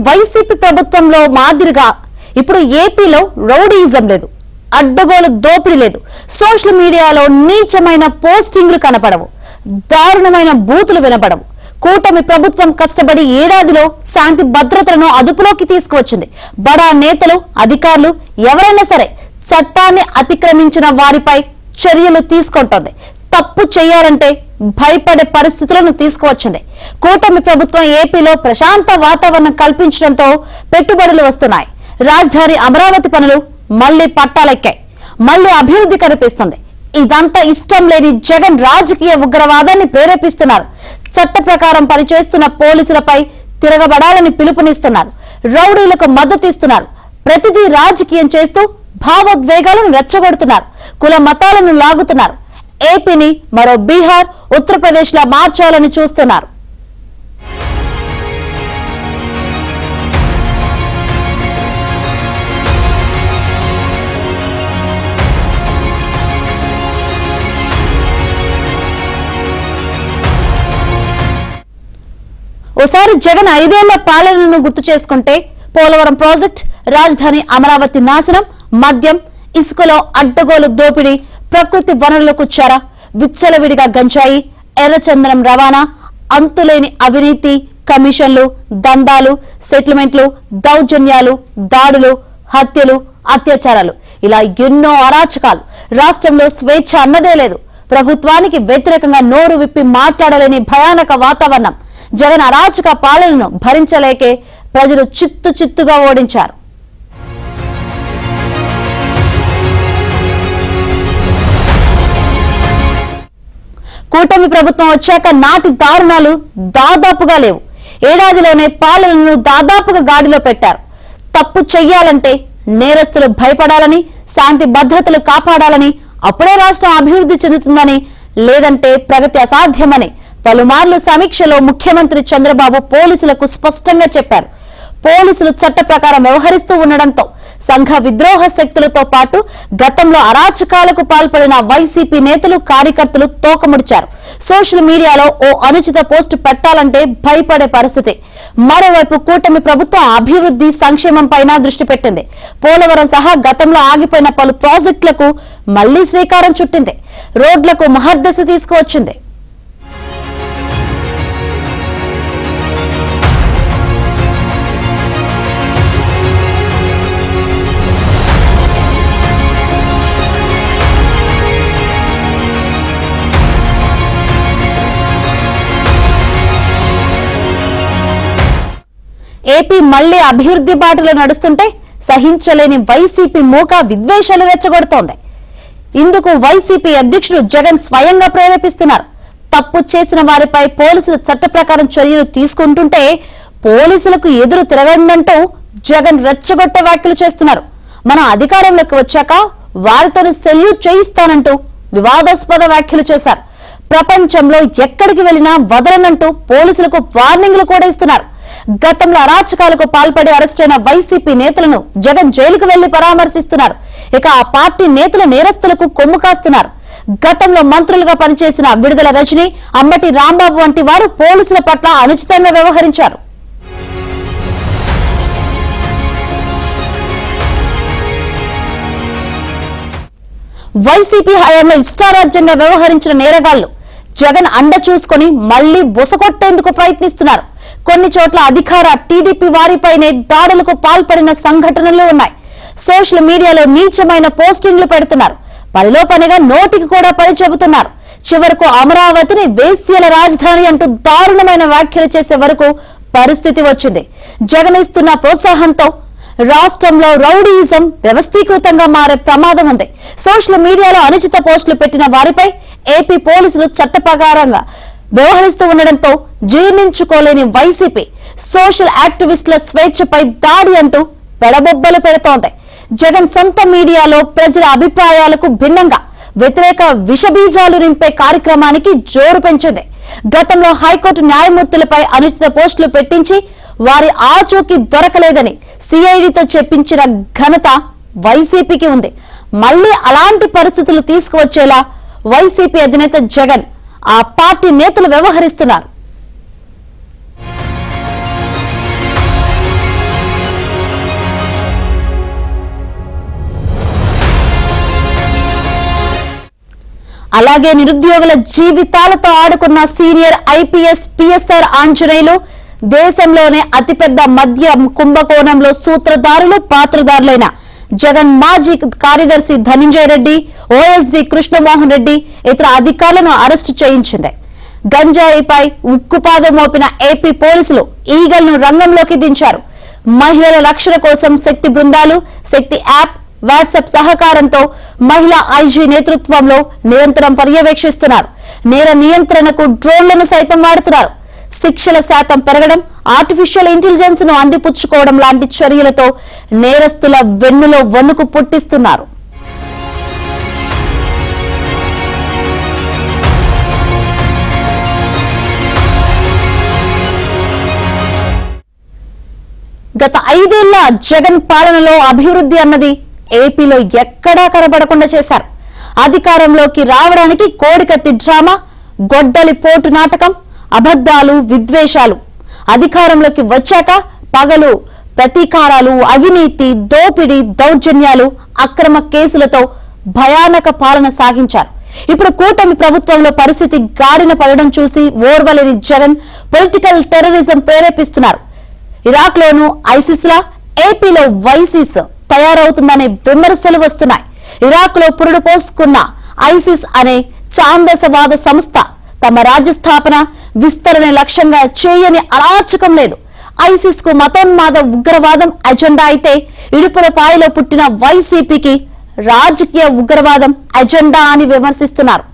YCP ప్రభుత్వంలో మాదిరిగా ఇప్పుడు ఏపీలో రౌడీయిజం లేదు, అడ్డగోలు దోపిడీ లేదు, సోషల్ మీడియాలో నీచమైన పోస్టింగ్లు కనపడవు, దారుణమైన బూతులు వినపడవు. కూటమి ప్రభుత్వం కష్టపడి ఏడాదిలో శాంతి భద్రతలను అదుపులోకి తీసుకువచ్చింది. బడా నేతలు, అధికారులు ఎవరైనా సరే చట్టాన్ని అతిక్రమించిన వారిపై చర్యలు తీసుకుంటోంది. తప్పు చేయాలంటే భయపడే పరిస్థితులను తీసుకువచ్చింది. కూటమి ప్రభుత్వం ఏపీలో ప్రశాంత వాతావరణం కల్పించడంతో పెట్టుబడులు వస్తున్నాయి. రాజధాని అమరావతి పనులు మళ్లీ పట్టాలెక్కాయి. మళ్లీ అభివృద్ధి కనిపిస్తుంది. ఇదంతా ఇష్టం లేని జగన్ రాజకీయ ఉగ్రవాదాన్ని ప్రేరేపిస్తున్నారు. చట్ట ప్రకారం పనిచేస్తున్న పోలీసులపై తిరగబడాలని పిలుపునిస్తున్నారు. రౌడీలకు మద్దతు ఇస్తున్నారు. ప్రతిదీ రాజకీయం చేస్తూ భావోద్వేగాలను రెచ్చగొడుతున్నారు. కుల మతాలను లాగుతున్నారు. ఏపీని మరో బీహార్, ఉత్తరప్రదేశ్ లా మార్చాలని చూస్తున్నారు. ఓసారి జగన్ 5 ఏళ్ల పాలనను గుర్తు చేసుకుంటే పోలవరం ప్రాజెక్ట్, రాజధాని అమరావతి నాశనం, మద్యం, ఇసుకలో అడ్డగోలు దోపిడీ, ప్రకృతి వనరులకు చెర, విచ్చలవిడిగా గంజాయి, ఎర్రచందనం రవాణా, అంతులేని అవినీతి, కమిషన్లు, దందాలు, సెటిల్మెంట్లు, దౌర్జన్యాలు, దాడులు, హత్యలు, అత్యాచారాలు, ఇలా ఎన్నో అరాచకాలు. రాష్ట్రంలో స్వేచ్ఛ అన్నదే లేదు. ప్రభుత్వానికి వ్యతిరేకంగా నోరు విప్పి మాట్లాడలేని భయానక వాతావరణం. జగన్ అరాచక పాలనను భరించలేకే ప్రజలు చిత్తుగా ఓడించారు. కూటమి ప్రభుత్వం వచ్చాక నాటి దారుణాలు దాదాపుగా లేవు. ఏడాదిలోనే పాలనను దాదాపుగా గాడిలో పెట్టారు. తప్పు చెయ్యాలంటే నేరస్తులు భయపడాలని, శాంతి భద్రతలు కాపాడాలని, అప్పుడే రాష్ట్రం అభివృద్ధి చెందుతుందని, లేదంటే ప్రగతి అసాధ్యమని పలుమార్లు సమీక్షలో ముఖ్యమంత్రి చంద్రబాబు పోలీసులకు స్పష్టంగా చెప్పారు. పోలీసులు చట్ట ప్రకారం వ్యవహరిస్తూ ఉండడంతో సంఘ విద్రోహ శక్తులతో పాటు గతంలో అరాచకాలకు పాల్పడిన వైసీపీ నేతలు, కార్యకర్తలు తోకముడిచారు. సోషల్ మీడియాలో ఓ అనుచిత పోస్టు పెట్టాలంటే భయపడే పరిస్థితి. మరోవైపు కూటమి ప్రభుత్వం అభివృద్ధి, సంక్షేమం పైన దృష్టి పెట్టింది. పోలవరం సహా గతంలో ఆగిపోయిన పలు ప్రాజెక్టులకు మళ్లీ శ్రీకారం చుట్టింది. రోడ్లకు మహర్దశ తీసుకువచ్చింది. ఏపీ మళ్లీ అభివృద్ధి బాటలో నడుస్తుంటే సహించలేని వైసీపీ మూక విద్వేషాలు రెచ్చగొడుతోంది. ఇందుకు వైసీపీ అధ్యక్షుడు జగన్ స్వయంగా ప్రేరేపిస్తున్నారు. తప్పు చేసిన వారిపై పోలీసులు చట్ట ప్రకారం చర్యలు తీసుకుంటుంటే పోలీసులకు ఎదురు తిరగండంటూ జగన్ రెచ్చగొట్టే వ్యాఖ్యలు చేస్తున్నారు. మనం అధికారంలోకి వచ్చాక వారితో సెల్యూట్ చేయిస్తానంటూ వివాదాస్పద వ్యాఖ్యలు చేశారు. ప్రపంచంలో ఎక్కడికి వెళ్లినా వదలనంటూ పోలీసులకు వార్నింగ్లు కూడా ఇస్తున్నారు. గతంలో అరాచకాలకు పాల్పడి అరెస్టైన వైసీపీ నేతలను జగన్ జైలుకు వెళ్లి పరామర్శిస్తున్నారు. ఇక ఆ పార్టీ నేతల నేరస్తులకు కొమ్ము కాస్తున్నారు. గతంలో మంత్రులుగా పనిచేసిన విడుదల రజని, అంబటి రాంబాబు వంటి వారు పోలీసుల పట్ల అనుచితంగా వ్యవహరించారు. వైసీపీ హయాంలో ఇష్టారాజ్యంగా వ్యవహరించిన నేరగాళ్లు జగన్ అండ చూసుకుని మళ్లీ బుసకొట్టేందుకు ప్రయత్నిస్తున్నారు. కొన్ని చోట్ల అధికార టీడీపీ వారిపైనే దాడులకు పాల్పడిన సంఘటనలు ఉన్నాయి. సోషల్ మీడియాలో నీచమైన పోస్టింగ్లు పెడుతున్నారు. పనిలో పనిగా నోటికి కూడా పని చెబుతున్నారు. చివరకు అమరావతిని వేశ్యల రాజధాని అంటూ దారుణమైన వ్యాఖ్యలు చేసే వరకు పరిస్థితి వచ్చింది. జగన్ ఇస్తున్న ప్రోత్సాహంతో రాష్ట్రంలో రౌడీయిజం వ్యవస్థీకృతంగా మారే ప్రమాదం ఉంది. సోషల్ మీడియాలో అనుచిత పోస్టులు పెట్టిన వారిపై ఏపీ పోలీసులు చట్ట ప్రకారంగా వ్యవహరిస్తూ ఉండడంతో జీర్ణించుకోలేని వైసీపీ సోషల్ యాక్టివిస్టుల స్వేచ్ఛపై దాడి అంటూ పెడబొబ్బలు పెడుతోంది. జగన్ సొంత మీడియాలో ప్రజల అభిప్రాయాలకు భిన్నంగా వ్యతిరేక విషబీజాలు నింపే కార్యక్రమానికి జోరు పెంచింది. గతంలో హైకోర్టు న్యాయమూర్తులపై అనుచిత పోస్టులు పెట్టించి వారి ఆచూకీ దొరకలేదని సిఐడితో చెప్పించిన ఘనత వైసీపీకి ఉంది. మళ్లీ అలాంటి పరిస్థితులు తీసుకువచ్చేలా వైసీపీ అధినేత జగన్, ఆ పార్టీ నేతలు వ్యవహరిస్తున్నారు. అలాగే నిరుద్యోగుల జీవితాలతో ఆడుకున్న సీనియర్ ఐపీఎస్ పిఎస్ఆర్ ఆంజనేయులు దేశంలోనే అతిపెద్ద మద్యం కుంభకోణంలో సూత్రధారులు పాత్రధారులైన జగన్ మాజీ కార్యదర్శి ధనంజయ రెడ్డి, ఓఎస్డీ కృష్ణమోహన్ రెడ్డి ఇతర అధికారులను అరెస్టు చేయించింది. గంజాయిపై ఉక్కుపాదం మోపిన ఏపీ పోలీసులు ఈగల్ను రంగంలోకి దించారు. మహిళల రక్షణ కోసం శక్తి బృందాలు, శక్తి యాప్, వాట్సాప్ సహకారంతో మహిళా ఐజీ నేతృత్వంలో నిరంతరం పర్యవేక్షిస్తున్నారు. నేర నియంత్రణకు డ్రోన్లను సైతం వాడుతున్నారు. శిక్షల శాతం పెరగడం, ఆర్టిఫిషియల్ ఇంటెలిజెన్స్ ను అందిపుచ్చుకోవడం లాంటి చర్యలతో నేరస్తుల వెన్నులో వణుకు పుట్టిస్తున్నారు. గత 5 ఏళ్ల జగన్ పాలనలో అభివృద్ధి అన్నది ఏపీలో ఎక్కడా కనబడకుండా చేశారు. అధికారంలోకి రావడానికి కోడికత్తి డ్రామా, గొడ్డలి పోటు నాటకం, అబద్ధాలు, విద్వేషాలు. అధికారంలోకి వచ్చాక పగలు ప్రతీకారాలు, అవినీతి, దోపిడీ, దౌర్జన్యాలు, అక్రమ కేసులతో భయానక పాలన సాగించారు. ఇప్పుడు కూటమి ప్రభుత్వంలో పరిస్థితి గాడిన పడడం చూసి ఓర్వలేని జగన్ పొలిటికల్ టెర్రరిజం ప్రేరేపిస్తున్నారు. ఇరాక్ లోను ఐసిస్ లా ఏపీలో వైసిస్ తయారవుతుందనే విమర్శలు వస్తున్నాయి. ఇరాక్ లో పురుడు పోసుకున్న ఐసిస్ అనే ఛాందసవాద సంస్థ తమ రాజ్య స్థాపన, విస్తరణ లక్ష్యంగా చేయని అరాచకం లేదు. ఐసిస్ కు మతోన్మాద ఉగ్రవాదం అజెండా అయితే, ఇడుపులపాయలో పుట్టిన వైసీపీకి రాజకీయ ఉగ్రవాదం అజెండా అని విమర్శిస్తున్నారు.